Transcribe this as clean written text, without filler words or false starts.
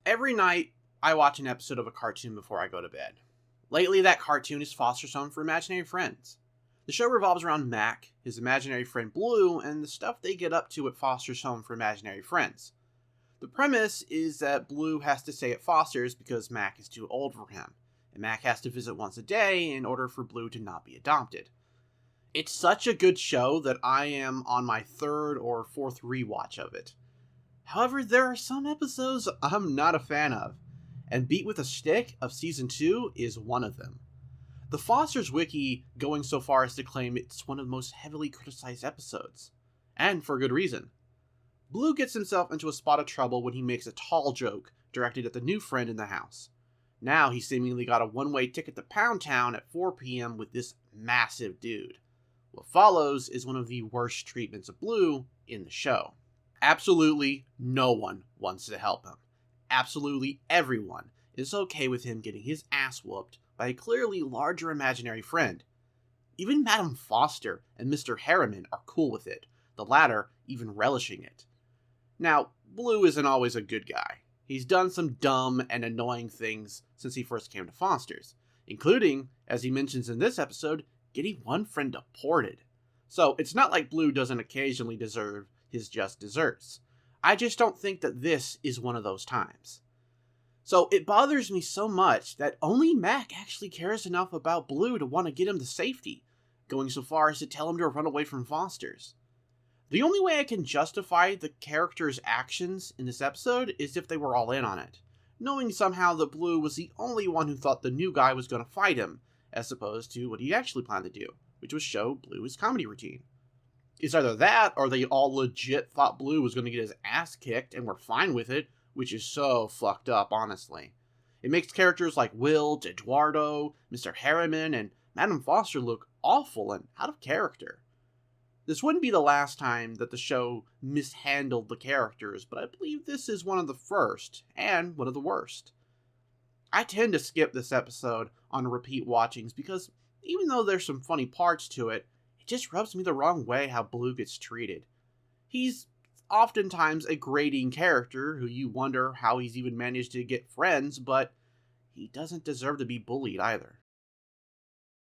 Every night, I watch an episode of a cartoon before I go to bed. Lately, that cartoon is Foster's Home for Imaginary Friends. The show revolves around Mac, his imaginary friend Bloo, and the stuff they get up to at Foster's Home for Imaginary Friends. The premise is that Bloo has to stay at Foster's because Mac is too old for him, and Mac has to visit once a day in order for Bloo to not be adopted. It's such a good show that I am on my third or fourth rewatch of it. However, there are some episodes I'm not a fan of, and Beat with a Stick of Season 2 is one of them. The Foster's Wiki going so far as to claim it's one of the most heavily criticized episodes. And for good reason. Bloo gets himself into a spot of trouble when he makes a tall joke directed at the new friend in the house. Now he's seemingly got a one-way ticket to Pound Town at 4 p.m. with this massive dude. What follows is one of the worst treatments of Bloo in the show. Absolutely no one wants to help him. Absolutely everyone is okay with him getting his ass whooped by a clearly larger imaginary friend. Even Madam Foster and Mr. Harriman are cool with it, the latter even relishing it. Now, Bloo isn't always a good guy. He's done some dumb and annoying things since he first came to Foster's, including, as he mentions in this episode, getting one friend deported. So it's not like Bloo doesn't occasionally deserve his just desserts. I just don't think that this is one of those times. So it bothers me so much that only Mac actually cares enough about Bloo to want to get him to safety, going so far as to tell him to run away from Foster's. The only way I can justify the character's actions in this episode is if they were all in on it, knowing somehow that Bloo was the only one who thought the new guy was going to fight him, as opposed to what he actually planned to do, which was show Bloo his comedy routine. It's either that, or they all legit thought Bloo was going to get his ass kicked and were fine with it, which is so fucked up, honestly. It makes characters like Will, Eduardo, Mr. Harriman, and Madam Foster look awful and out of character. This wouldn't be the last time that the show mishandled the characters, but I believe this is one of the first, and one of the worst. I tend to skip this episode on repeat watchings because even though there's some funny parts to it, it just rubs me the wrong way how Bloo gets treated. He's oftentimes a grating character who you wonder how he's even managed to get friends, but he doesn't deserve to be bullied either.